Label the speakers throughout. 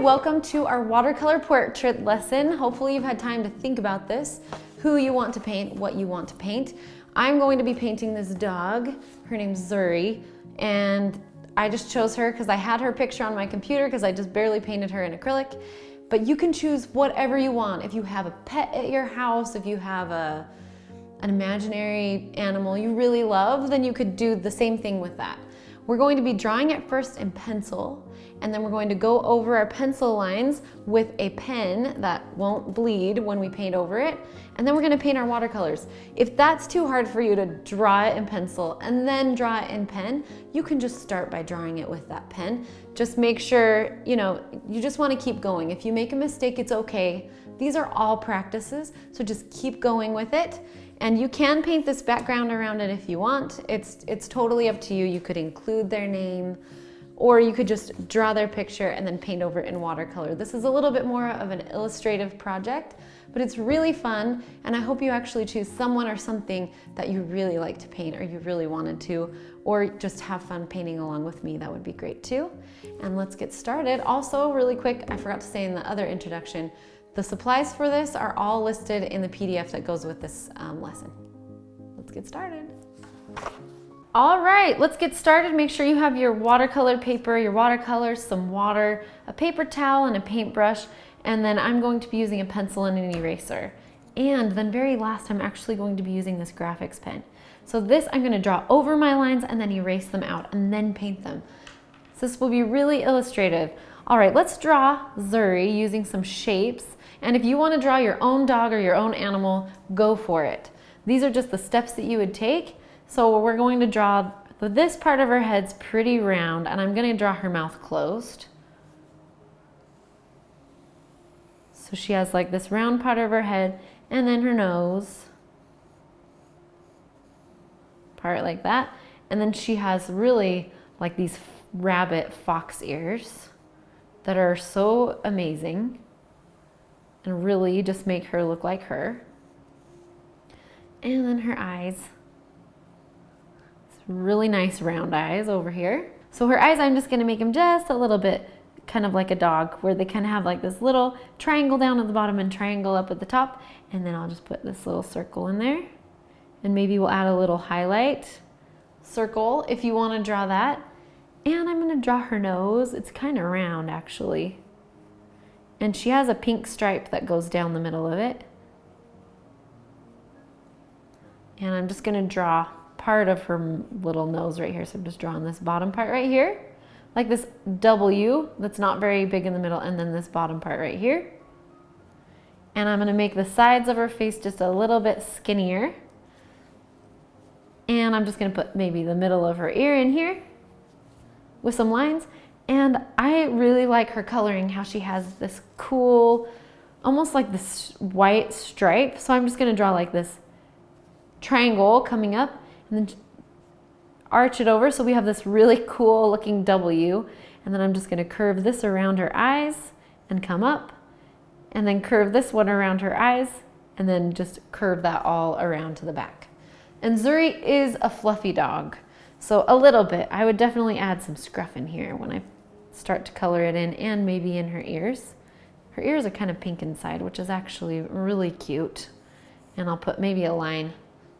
Speaker 1: welcome to our watercolor portrait lesson. Hopefully you've had time to think about this, who you want to paint, what you want to paint. I'm going to be painting this dog. Her name's Zuri, and I just chose her because I had her picture on my computer because I just barely painted her in acrylic. But you can choose whatever you want. If you have a pet at your house, if you have an imaginary animal you really love, then you could do the same thing with that. We're going to be drawing it first in pencil, and then we're going to go over our pencil lines with a pen that won't bleed when we paint over it, and then we're going to paint our watercolors. If that's too hard for you to draw it in pencil and then draw it in pen, you can just start by drawing it with that pen. Just make sure, you just want to keep going. If you make a mistake, it's okay. These are all practices, so just keep going with it. And you can paint this background around it if you want. It's totally up to you. You could include their name, or you could just draw their picture and then paint over it in watercolor. This is a little bit more of an illustrative project, but it's really fun, and I hope you actually choose someone or something that you really like to paint or you really wanted to, or just have fun painting along with me. That would be great too. And let's get started. Also, really quick, I forgot to say in the other introduction, the supplies for this are all listed in the PDF that goes with this lesson. Let's get started. All right, let's get started. Make sure you have your watercolor paper, your watercolors, some water, a paper towel, and a paintbrush. And then I'm going to be using a pencil and an eraser. And then very last, I'm actually going to be using this graphics pen. So this, I'm gonna draw over my lines and then erase them out and then paint them. So this will be really illustrative. All right, let's draw Zuri using some shapes. And if you want to draw your own dog or your own animal, go for it. These are just the steps that you would take. So we're going to draw, this part of her head's pretty round, and I'm going to draw her mouth closed. So she has like this round part of her head, and then her nose, part like that. And then she has really like these rabbit fox ears that are so amazing and really just make her look like her. And then her eyes, really nice round eyes over here. So her eyes, I'm just gonna make them just a little bit kind of like a dog, where they kind of have like this little triangle down at the bottom and triangle up at the top. And then I'll just put this little circle in there. And maybe we'll add a little highlight circle if you wanna draw that. And I'm gonna draw her nose. It's kind of round actually. And she has a pink stripe that goes down the middle of it. And I'm just gonna draw part of her little nose right here. So I'm just drawing this bottom part right here, like this W that's not very big in the middle, and then this bottom part right here. And I'm gonna make the sides of her face just a little bit skinnier. And I'm just gonna put maybe the middle of her ear in here with some lines. And I really like her coloring, how she has this cool, almost like this white stripe. So I'm just gonna draw like this triangle coming up and then arch it over. So we have this really cool looking W. And then I'm just gonna curve this around her eyes and come up, and then curve this one around her eyes, and then just curve that all around to the back. And Zuri is a fluffy dog. So a little bit, I would definitely add some scruff in here when I start to color it in, and maybe in her ears. Her ears are kind of pink inside, which is actually really cute. And I'll put maybe a line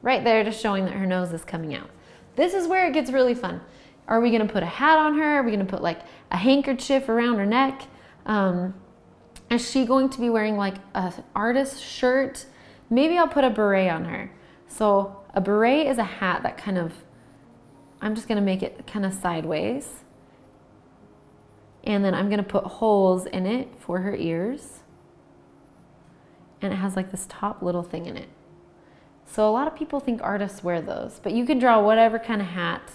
Speaker 1: right there just showing that her nose is coming out. This is where it gets really fun. Are we gonna put a hat on her? Are we gonna put like a handkerchief around her neck? Is she going to be wearing like an artist shirt? Maybe I'll put a beret on her. So a beret is a hat that kind of, I'm just gonna make it kind of sideways. And then I'm gonna put holes in it for her ears. And it has like this top little thing in it. So a lot of people think artists wear those, but you can draw whatever kind of hat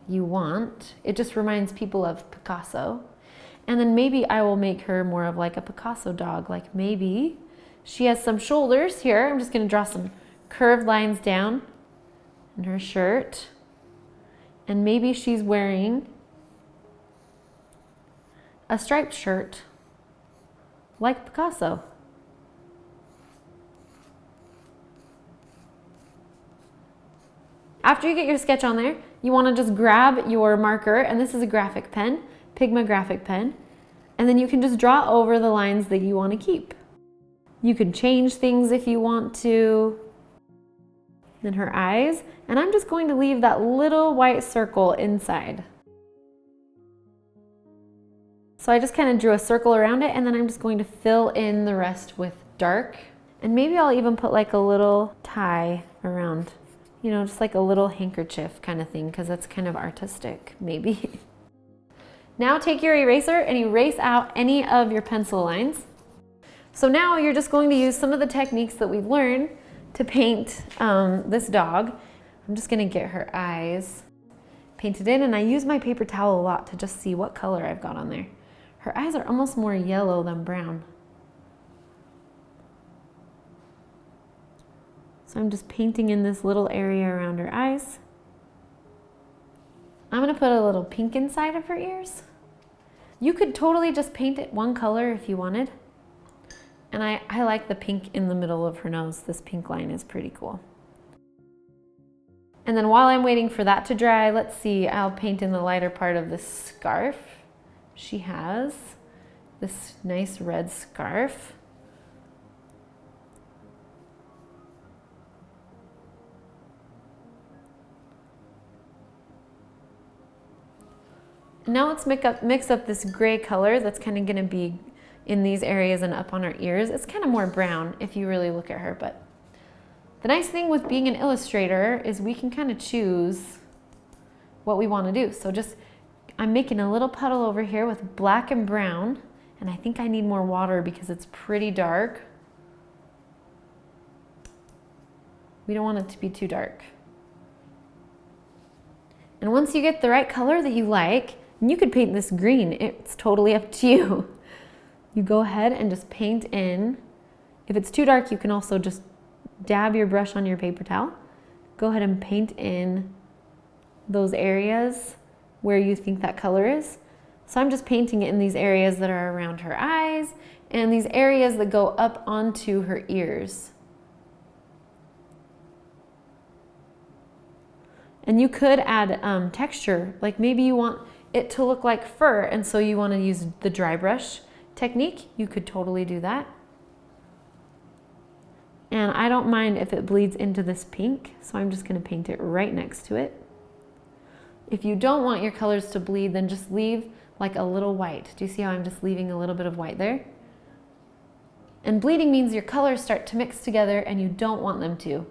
Speaker 1: you want. It just reminds people of Picasso. And then maybe I will make her more of like a Picasso dog. Like maybe she has some shoulders here. I'm just gonna draw some curved lines down in her shirt. And maybe she's wearing a striped shirt like Picasso. After you get your sketch on there, you want to just grab your marker, and this is a graphic pen, Pigma graphic pen, And then you can just draw over the lines that you want to keep. You can change things if you want to. Then her eyes, and I'm just going to leave that little white circle inside. So I just kind of drew a circle around it, and then I'm just going to fill in the rest with dark. And maybe I'll even put like a little tie around, you know, just like a little handkerchief kind of thing, because that's kind of artistic, maybe. Now take your eraser and erase out any of your pencil lines. So now you're just going to use some of the techniques that we've learned to paint this dog. I'm just gonna get her eyes painted in, and I use my paper towel a lot to just see what color I've got on there. Her eyes are almost more yellow than brown. So I'm just painting in this little area around her eyes. I'm gonna put a little pink inside of her ears. You could totally just paint it one color if you wanted. And I like the pink in the middle of her nose. This pink line is pretty cool. And then while I'm waiting for that to dry, let's see, I'll paint in the lighter part of this scarf. She has this nice red scarf. Now let's mix up this gray color that's kind of gonna be in these areas and up on her ears. It's kind of more brown if you really look at her, but the nice thing with being an illustrator is we can kind of choose what we want to do. So just, I'm making a little puddle over here with black and brown, and I think I need more water because it's pretty dark. We don't want it to be too dark. And once you get the right color that you like, and you could paint this green, it's totally up to you. You go ahead and just paint in. If it's too dark, you can also just dab your brush on your paper towel. Go ahead and paint in those areas where you think that color is. So I'm just painting it in these areas that are around her eyes and these areas that go up onto her ears. And you could add texture, like maybe you want it to look like fur, and so you want to use the dry brush technique. You could totally do that. And I don't mind if it bleeds into this pink, so I'm just going to paint it right next to it. If you don't want your colors to bleed, then just leave like a little white. Do you see how I'm just leaving a little bit of white there? And bleeding means your colors start to mix together and you don't want them to.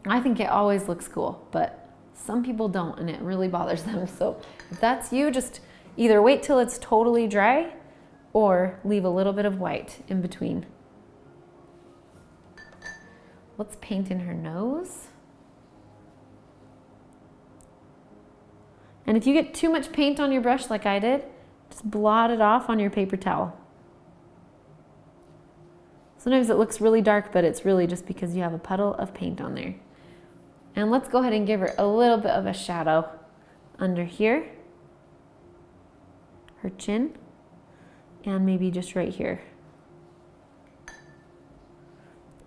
Speaker 1: I think it always looks cool, but some people don't, and it really bothers them. So if that's you, just either wait till it's totally dry or leave a little bit of white in between. Let's paint in her nose. And if you get too much paint on your brush like I did, just blot it off on your paper towel. Sometimes it looks really dark, but it's really just because you have a puddle of paint on there. And let's go ahead and give her a little bit of a shadow under here, her chin, and maybe just right here.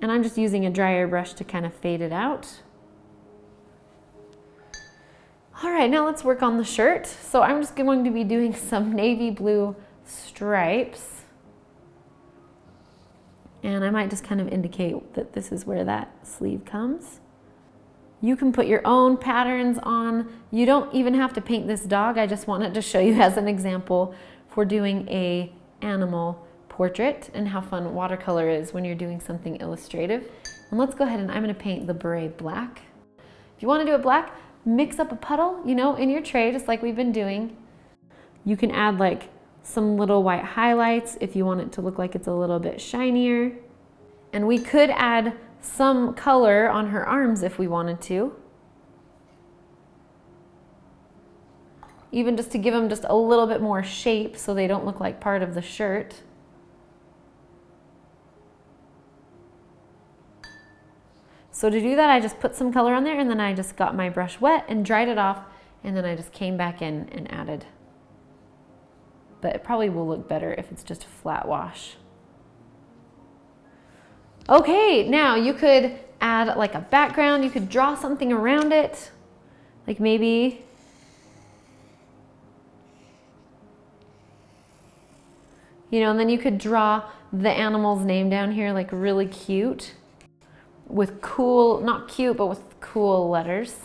Speaker 1: And I'm just using a drier brush to kind of fade it out. All right, now let's work on the shirt. So I'm just going to be doing some navy blue stripes. And I might just kind of indicate that this is where that sleeve comes. You can put your own patterns on. You don't even have to paint this dog. I just wanted to show you as an example for doing a animal portrait and how fun watercolor is when you're doing something illustrative. And let's go ahead and I'm gonna paint the beret black. If you wanna do it black, mix up a puddle, you know, in your tray, just like we've been doing. You can add like some little white highlights if you want it to look like it's a little bit shinier. And we could add some color on her arms if we wanted to. Even just to give them just a little bit more shape so they don't look like part of the shirt. So to do that, I just put some color on there and then I just got my brush wet and dried it off, and then I just came back in and added. But it probably will look better if it's just a flat wash. Okay, now you could add like a background, you could draw something around it, like maybe You know, and then you could draw the animal's name down here, like really cute, with cool, not cute, but with cool letters.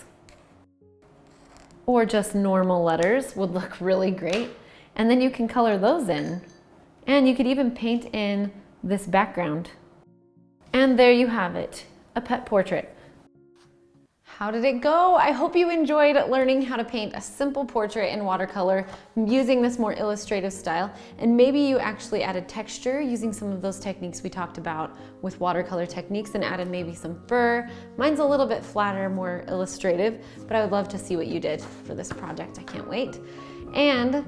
Speaker 1: Or just normal letters would look really great. And then you can color those in. And you could even paint in this background. And there you have it, a pet portrait. How did it go? I hope you enjoyed learning how to paint a simple portrait in watercolor using this more illustrative style, and maybe you actually added texture using some of those techniques we talked about with watercolor techniques and added maybe some fur. Mine's a little bit flatter, more illustrative, but I would love to see what you did for this project. I can't wait. And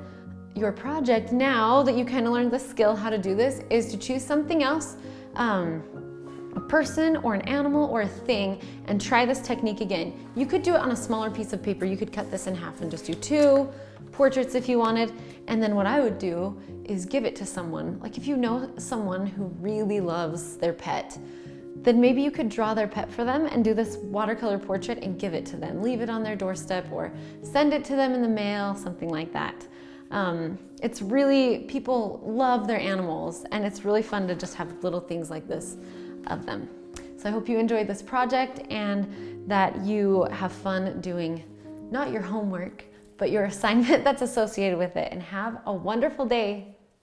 Speaker 1: your project, now that you kind of learned the skill how to do this, is to choose something else, a person or an animal or a thing, and try this technique again. You could do it on a smaller piece of paper. You could cut this in half and just do 2 portraits if you wanted. And then what I would do is give it to someone. Like if you know someone who really loves their pet, then maybe you could draw their pet for them and do this watercolor portrait and give it to them. Leave it on their doorstep or send it to them in the mail, something like that. It's really, people love their animals, and it's really fun to just have little things like this of them. So I hope you enjoyed this project and that you have fun doing not your homework, but your assignment that's associated with it, and have a wonderful day.